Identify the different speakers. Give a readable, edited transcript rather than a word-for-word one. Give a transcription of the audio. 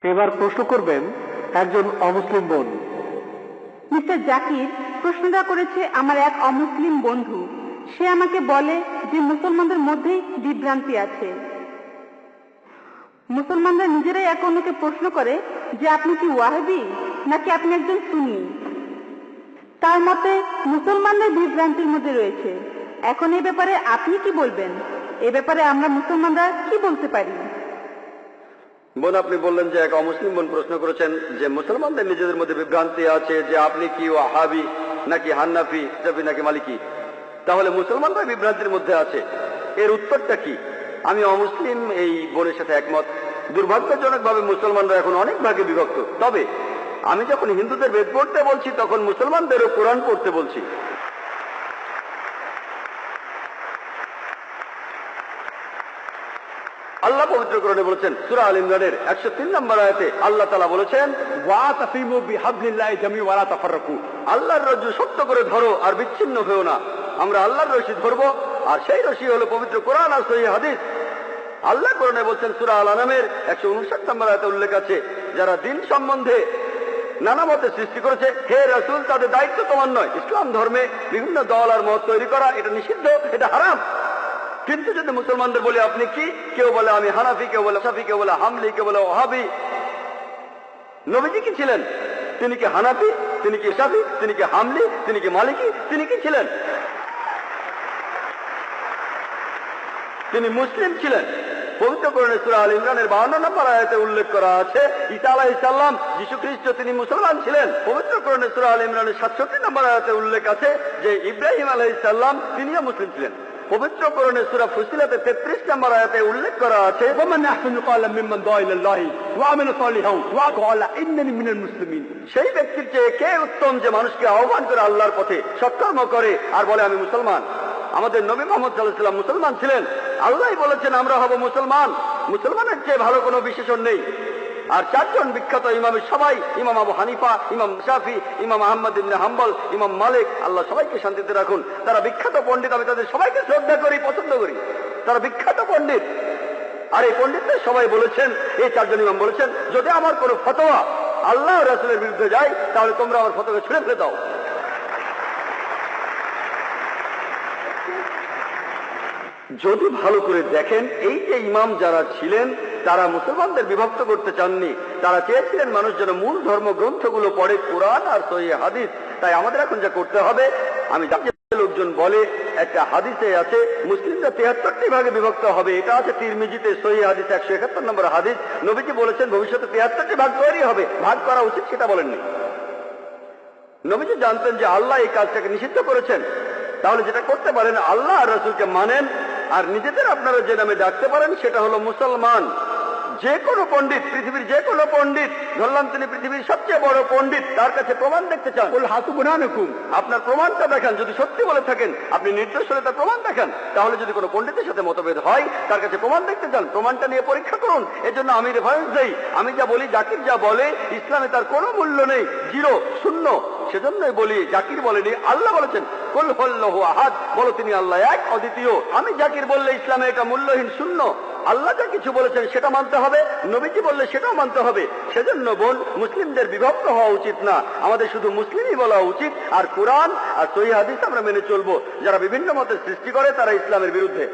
Speaker 1: এবার প্রশ্ন করবেন একজন অমুসলিম বোন।
Speaker 2: মিস্টার জাকির, প্রশ্নটা করেছে আমার এক অমুসলিম বন্ধু। সে আমাকে বলে যে মুসলমানদের মধ্যেই বিভ্রান্তি আছে। মুসলমানরা নিজেরাই এক অন্যকে প্রশ্ন করে যে আপনি কি ওয়াহাবি নাকি আপনি একজন সুন্নি। তার মতে মুসলমানদের বিভ্রান্তির মধ্যে রয়েছে। এখন এই ব্যাপারে আপনি কি বলবেন? এ ব্যাপারে আমরা মুসলমানরা কি বলতে পারি?
Speaker 3: বোন, আপনি বললেন যে এক অমুসলিম বোন প্রশ্ন করেছেন যে মুসলমানদের নিজেদের মধ্যে বিভ্রান্তি আছে যে আপনি কি ওয়াহাবি নাকি হান্নাফি নাকি মালিকি। তাহলে মুসলমানরা বিভ্রান্তির মধ্যে আছে, এর উত্তরটা কি? আমি অমুসলিম এই বোনের সাথে একমত। দুর্ভাগ্যজনকভাবে মুসলমানরা এখন অনেক ভাগে বিভক্ত। তবে আমি যখন হিন্দুদের বেদ পড়তে বলছি তখন মুসলমানদেরও কোরআন পড়তে বলছি। আল্লাহ পবিত্র কোরআনে বলেছেন সূরা আল ইমরানের 103 নম্বর আয়াতে আল্লাহ তাআলা বলেছেন ওয়াতাসিমু বিহাবলিল্লাহি জামিআন ওয়া লা তাফাররাকু, আল্লাহর রজ্জু শক্ত করে ধরো আর বিচ্ছিন্ন হও না। আমরা আল্লাহর রশি ধরবো, আর সেই রশি হলো পবিত্র কোরআন আর সহিহ হাদিস। আল্লাহ কোরআনে বলেছেন সূরা আল আনামের 159 নম্বর আয়াতে উল্লেখ আছে, যারা দিন সম্বন্ধে নানা মতে সৃষ্টি করেছে, হে রাসূল, তাদের দায়িত্ব তোমার নয়। ইসলাম ধর্মে বিভিন্ন দল আর মত তৈরি করা এটা নিষিদ্ধ, এটা হারাম। কিন্তু যদি মুসলমানদের বলি আপনি কি, কেউ বলে আমি হানাফি, কেউ বলে শাফি, কেউ বলে হামলি, কেউ বলে ওয়াহাবি। নবীজি কি ছিলেন? তিনি কি হানাফি? তিনি কি শাফি? তিনি কি হামলি? তিনি কি মালিকি? তিনি কি ছিলেন? তিনি মুসলিম ছিলেন। পবিত্র কোরআনে সূরা আল ইমরানের 52 নম্বর আয়াতে উল্লেখ করা আছে ঈসা আলাইহিস সালাম, যীশু খ্রিস্ট, তিনি মুসলমান ছিলেন। পবিত্র কোরআনে সূরা আল ইমরানের 67 নম্বর আয়াতে উল্লেখ আছে যে ইব্রাহিম আলাইহিস সালাম তিনিও মুসলিম ছিলেন। পবিত্র কোরআনে সূরা ফুসিলাতে 33 নম্বর আয়াতে উল্লেখ করা আছে ওয়ামান আহসানু ক্বালাম মিম্মান দাআ ইলাল্লাহি ওয়া আমিলা সালিহান ওয়া ক্বালা ইন্নানি মিনাল মুসলিমিন। সেই ব্যক্তির চেয়ে কে উত্তম যে মানুষকে আহ্বান করে আল্লাহর পথে, সৎকর্ম করে আর বলে আমি মুসলমান। আমাদের নবী মুহাম্মদ সাল্লাল্লাহু আলাইহি ওয়াসাল্লাম মুসলমান ছিলেন। আল্লাহই বলেছেন আমরা হব মুসলমান। মুসলমানের চেয়ে ভালো কোনো বিশেষণ নেই। আর চারজন বিখ্যাত ইমামের সবাই, ইমাম আবু হানিফা, ইমাম শাফি, ইমাম আহমদ ইবনে হাম্বল, ইমাম মালিক, আল্লাহ সবাইকে শান্তিতে রাখুন, তারা বিখ্যাত পণ্ডিত। আমি তাদের সবাইকে শ্রদ্ধা করি, পছন্দ করি। তারা বিখ্যাত পণ্ডিত। আর এই পণ্ডিতদের সবাই বলেছেন, এই চারজন ইমাম বলেছেন, যদি আমার কোনো ফতোয়া আল্লাহ ও রাসূলের বিরুদ্ধে যায় তাহলে তোমরা আমার ফতোয়াকে ছুঁড়ে ফেলে দাও। যদি ভালো করে দেখেন, এই যে ইমাম যারা ছিলেন তারা মুসলমানদের বিভক্ত করতে চাননি। তারা চেয়েছিলেন মানুষ যেন মূল ধর্মগ্রন্থগুলো পড়ে, কোরআন আর সহিহ হাদিস। তাই আমাদের এখন যা করতে হবে, আমি লোকজন বলে একটা হাদিসে আছে মুসলিমরা 73টি ভাগে বিভক্ত হবে, এটা আছে তিরমিজিতে সহিহ হাদিস 171 নম্বর হাদিস। নবীজি বলেছেন ভবিষ্যতে 73টি ভাগ তৈরি হবে, ভাগ করা উচিত সেটা বলেননি। নবীজি জানতেন যে আল্লাহ এই কাজটাকে নিষিদ্ধ করেছেন। তাহলে যেটা করতে পারেন, আল্লাহ আর রাসূলকে মানেন, আর নিজেদের আপনারা যে নামে ডাকতে পারেন সেটা হলো মুসলমান। যে কোনো পণ্ডিত, পৃথিবীর যে কোনো পণ্ডিত, ধরলাম তিনি পৃথিবীর সবচেয়ে বড় পণ্ডিত, তার কাছে প্রমাণ দেখতে চান, বল হাসু বুরহানুকুম, আপনার প্রমাণটা দেখান। যদি সত্যি বলে থাকেন, আপনি নির্দোষ হলে তার প্রমাণ দেখান। তাহলে যদি কোনো পণ্ডিতের সাথে মতভেদ হয়, তার কাছে প্রমাণ দেখতে চান, প্রমাণটা নিয়ে পরীক্ষা করুন। এজন্য আমি রেফারেন্স দেই। আমি যা বলি, জাকির যা বলে, ইসলামে তার কোনো মূল্য নেই, জিরো, শূন্য। সেজন্যই বলি, জাকির বলেনি, আল্লাহ বলেছেন কুল হুয়াল্লাহু আহাদ, বলো তিনি আল্লাহ এক, অদ্বিতীয়। আমি জাকির বললে ইসলামে এটা মূল্যহীন, শূন্য। আল্লাহ যা কিছু বলেছেন সেটা মানতে হবে, নবীজি বললে সেটাও মানতে হবে। সেজন্য বোন, মুসলিমদের বিভক্ত হওয়া উচিত না, আমাদের শুধু মুসলিমই বলা উচিত। আর কোরআন আর সহিহ হাদিস আমরা মেনে চলবো। যারা বিভিন্ন মতের সৃষ্টি করে তারা ইসলামের বিরুদ্ধে।